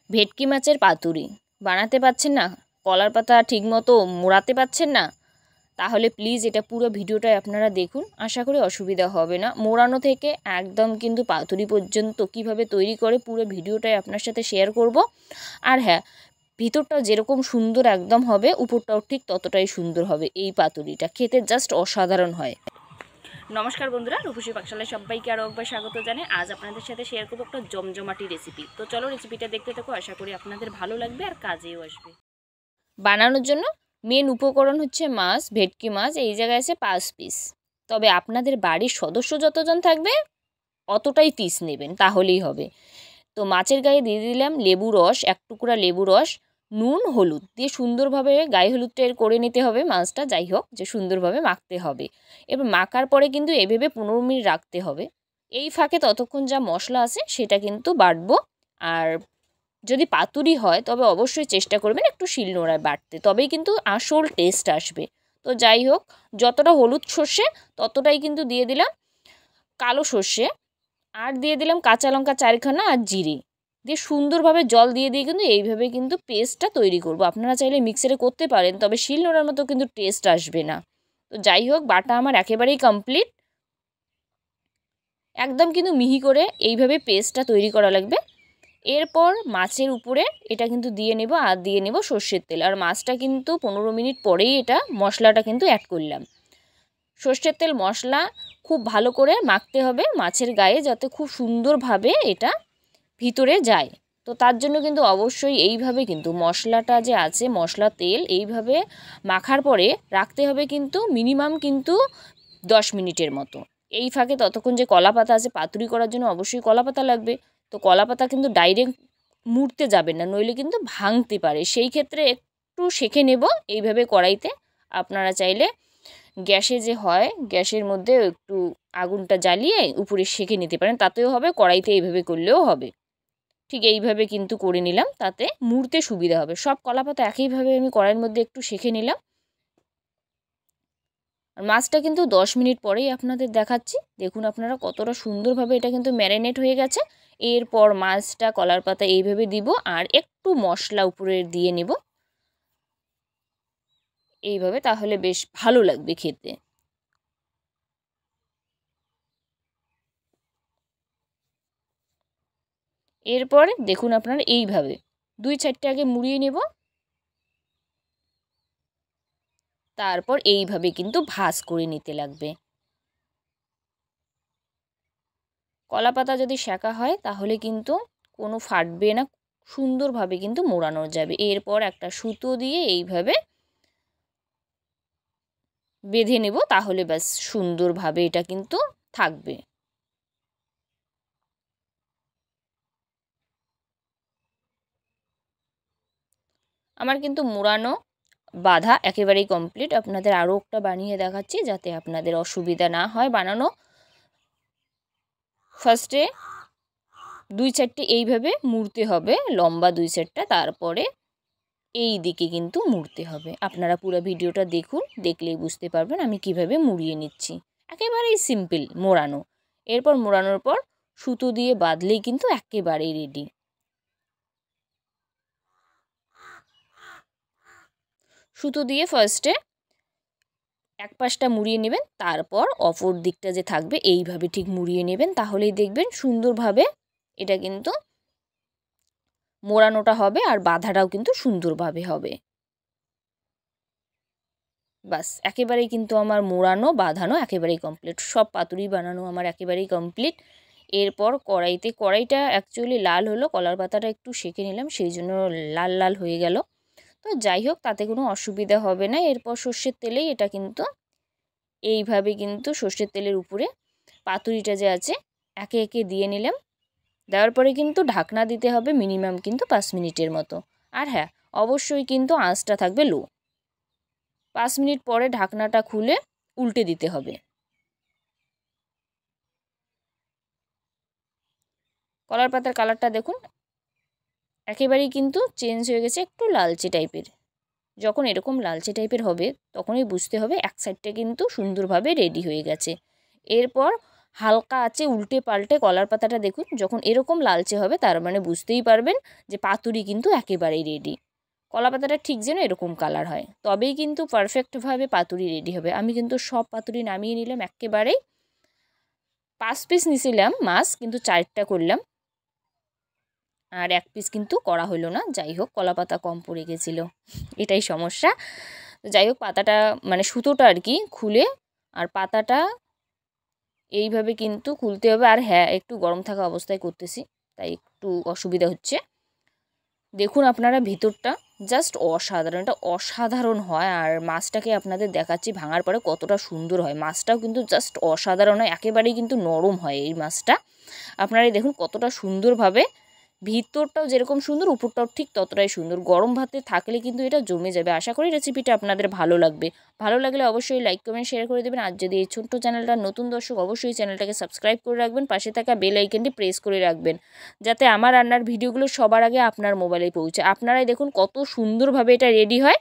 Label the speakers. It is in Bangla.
Speaker 1: ভেটকি মাছের পাতুরি বানাতে পারছেন না, কলার পাতা ঠিকমতো মোড়াতে পারছেন না, তাহলে প্লিজ এটা পুরো ভিডিওটাই আপনারা দেখুন। আশা করি অসুবিধা হবে না। মোড়ানো থেকে একদম কিন্তু পাতুরি পর্যন্ত কিভাবে তৈরি করে পুরো ভিডিওটাই আপনার সাথে শেয়ার করব। আর হ্যাঁ, ভিতরটাও যেরকম সুন্দর একদম হবে, উপরটাও ঠিক ততটাই সুন্দর হবে। এই পাতুরিটা খেতে জাস্ট অসাধারণ হয়। নমস্কার বন্ধুরা, রূপসী পাকশালায় সবাইকে আরও একবার স্বাগত জানাই। আজ আপনাদের সাথে শেয়ার করবো একটা জমজমাটি রেসিপি। তো চলো রেসিপিটা দেখতে থাকো, আশা করি আপনাদের ভালো লাগবে আর কাজেও আসবে। বানানোর জন্য মেন উপকরণ হচ্ছে মাছ, ভেটকি মাছ। এই জায়গায় আছে 5 পিস। তবে আপনাদের বাড়ির সদস্য যতজন থাকবে অতটাই পিস নেবেন, তাহলেই হবে। তো মাছের গায়ে দিয়ে দিলাম লেবু রস, 1 টুকরা লেবু রস, নুন, হলুদ দিয়ে সুন্দরভাবে গায়ে হলুদটা এর করে নিতে হবে। মাছটা যাই হোক যে সুন্দরভাবে মাখতে হবে। এবার মাখার পরে কিন্তু এভাবে 15 মিনিট রাখতে হবে। এই ফাঁকে ততক্ষণ যা মশলা আছে সেটা কিন্তু বাটবো। আর যদি পাতুরি হয় তবে অবশ্যই চেষ্টা করবেন একটু শিলনোড়ায় বাটতে, তবেই কিন্তু আসল টেস্ট আসবে। তো যাই হোক, যতটা হলুদ সর্ষে ততটাই কিন্তু দিয়ে দিলাম কালো সর্ষে, আর দিয়ে দিলাম কাঁচা লঙ্কা 4খানা আর জিরে দিয়ে সুন্দরভাবে জল দিয়ে কিন্তু এইভাবে কিন্তু পেস্টটা তৈরি করব। আপনারা চাইলে মিক্সারে করতে পারেন, তবে শিলনোড়ার মতো কিন্তু টেস্ট আসবে না। তো যাই হোক, বাটা আমার একেবারেই কমপ্লিট। একদম কিন্তু মিহি করে এইভাবে পেস্টটা তৈরি করা লাগবে। এরপর মাছের উপরে এটা কিন্তু দিয়ে নেব, আর দিয়ে নেব সর্ষের তেল। আর মাছটা কিন্তু 15 মিনিট পরেই এটা মশলাটা কিন্তু অ্যাড করলাম। সর্ষের তেল মশলা খুব ভালো করে মাখতে হবে মাছের গায়ে, যাতে খুব সুন্দরভাবে এটা ভিতরে যায়। তো তার জন্য কিন্তু অবশ্যই এইভাবে কিন্তু মশলাটা যে আছে, মশলা তেল এইভাবে মাখার পরে রাখতে হবে কিন্তু মিনিমাম কিন্তু 10 মিনিটের মতো। এই ফাঁকে ততক্ষণ যে কলা পাতা আছে, পাতুরি করার জন্য অবশ্যই কলা পাতা লাগবে। তো কলা পাতা কিন্তু ডাইরেক্ট মুড়তে যাবেন না, নইলে কিন্তু ভাঙতে পারে। সেই ক্ষেত্রে একটু সেঁকে নেব এইভাবে কড়াইতে। আপনারা চাইলে গ্যাসে যে হয়, গ্যাসের মধ্যে একটু আগুনটা জ্বালিয়ে উপরে সেঁকে নিতে পারেন, তাতেও হবে। কড়াইতে এইভাবে করলেও হবে। ঠিক এইভাবে কিন্তু করে নিলাম, তাতে মুড়তে সুবিধা হবে। সব কলা পাতা একইভাবে আমি কড়াইয়ের মধ্যে একটু সেঁকে নিলাম। আর মাছটা কিন্তু 10 মিনিট পরেই আপনাদের দেখাচ্ছি। দেখুন আপনারা কতটা সুন্দরভাবে এটা কিন্তু ম্যারিনেট হয়ে গেছে। এরপর মাছটা কলার পাতা এইভাবে দিব, আর একটু মশলা উপরে দিয়ে নেব এইভাবে, তাহলে বেশ ভালো লাগবে খেতে। এরপর দেখুন আপনারা এইভাবে 2-4টে আগে মুড়িয়ে নেব, তারপর এইভাবে কিন্তু ভাঁজ করে নিতে লাগবে। কলা পাতা যদি সেঁকা হয় তাহলে কিন্তু কোনো ফাটবে না, সুন্দরভাবে কিন্তু মোড়ানো যাবে। এরপর একটা সুতো দিয়ে এইভাবে বেঁধে নেব, তাহলে ব্যাস সুন্দরভাবে এটা কিন্তু থাকবে। আমার কিন্তু মোড়ানো বাঁধা একেবারেই কমপ্লিট। আপনাদের আরও একটা বানিয়ে দেখাচ্ছি যাতে আপনাদের অসুবিধা না হয় বানানো। ফার্স্টে 2-4টে এইভাবে মুড়তে হবে, লম্বা 2-4টা, তারপরে এই দিকে কিন্তু মুড়তে হবে। আপনারা পুরো ভিডিওটা দেখুন, দেখলেই বুঝতে পারবেন আমি কিভাবে মুড়িয়ে নিচ্ছি। একেবারেই সিম্পল মোড়ানো। এরপর মোড়ানোর পর সুতো দিয়ে বাঁধলেই কিন্তু একেবারেই রেডি। সুতো দিয়ে ফার্স্টে এক পাশটা মুড়িয়ে নেবেন, তারপর অপর দিকটা যে থাকবে এইভাবে ঠিক মুড়িয়ে নেবেন, তাহলেই দেখবেন সুন্দরভাবে এটা কিন্তু মোড়ানোটা হবে, আর বাঁধাটাও কিন্তু সুন্দরভাবে হবে। বাস একেবারেই কিন্তু আমার মোড়ানো বাঁধানো একেবারেই কমপ্লিট। সব পাতুরি বানানো আমার একেবারেই কমপ্লিট। এরপর কড়াইটা অ্যাকচুয়ালি লাল হলো, কলার পাতাটা একটু সেঁকে নিলাম, সেই জন্য লাল লাল হয়ে গেল। তো যাই হোক, তাতে কোনো অসুবিধা হবে না। এরপর সর্ষের তেলেই এটা কিন্তু এইভাবে কিন্তু সর্ষের তেলের উপরে পাতুরিটা যে আছে একে একে দিয়ে নিলাম। দেওয়ার পরে কিন্তু ঢাকনা দিতে হবে মিনিমাম কিন্তু 5 মিনিটের মতো। আর হ্যাঁ, অবশ্যই কিন্তু আঁচটা থাকবে লো। 5 মিনিট পরে ঢাকনাটা খুলে উল্টে দিতে হবে। কলার পাতার কালারটা দেখুন একেবারেই কিন্তু চেঞ্জ হয়ে গেছে, একটু লালচে টাইপের। যখন এরকম লালচে টাইপের হবে তখনই বুঝতে হবে এক সাইডটা কিন্তু সুন্দরভাবে রেডি হয়ে গেছে। এরপর হালকা আছে উল্টে পাল্টে কলার পাতাটা দেখুন যখন এরকম লালচে হবে তার মানে বুঝতেই পারবেন যে পাতুরি কিন্তু একেবারেই রেডি। কলা পাতাটা ঠিক যেন এরকম কালার হয়, তবেই কিন্তু পারফেক্টভাবে পাতুরি রেডি হবে। আমি কিন্তু সব পাতুরি নামিয়ে নিলাম একেবারেই। 5 পিস নিয়েছিলাম মাছ, কিন্তু 4টা করলাম, আর 1 পিস কিন্তু করা হলো না। যাই হোক, কলা পাতা কম পড়ে গেছিলো, এটাই সমস্যা। তো যাই হোক, পাতাটা মানে সুতোটা আর কি খুলে, আর পাতাটা এইভাবে কিন্তু খুলতে হবে। আর হ্যাঁ, একটু গরম থাকা অবস্থায় করতেছি, তাই একটু অসুবিধা হচ্ছে। দেখুন আপনারা ভিতরটা জাস্ট অসাধারণ, এটা অসাধারণ হয়। আর মাছটাকে আপনাদের দেখাচ্ছি ভাঙার পরে কতটা সুন্দর হয়। মাছটাও কিন্তু জাস্ট অসাধারণ হয়, একেবারেই কিন্তু নরম হয় এই মাছটা। আপনারাই দেখুন কতটা সুন্দরভাবে, ভিতরটাও যেরকম সুন্দর উপরটাও ঠিক ততটাই সুন্দর। গরম ভাতে থাকলে কিন্তু এটা জমে যাবে। আশা করি রেসিপিটা আপনাদের ভালো লাগবে। ভালো লাগলে অবশ্যই লাইক কমেন্ট শেয়ার করে দেবেন। আর যদি এই ছোট্ট চ্যানেলটা নতুন দর্শক, অবশ্যই চ্যানেলটাকে সাবস্ক্রাইব করে রাখবেন, পাশে থাকা বেল আইকনটি প্রেস করে রাখবেন, যাতে আমার রান্নার ভিডিওগুলো সবার আগে আপনার মোবাইলে পৌঁছে। আপনারাই দেখুন কত সুন্দরভাবে এটা রেডি হয়।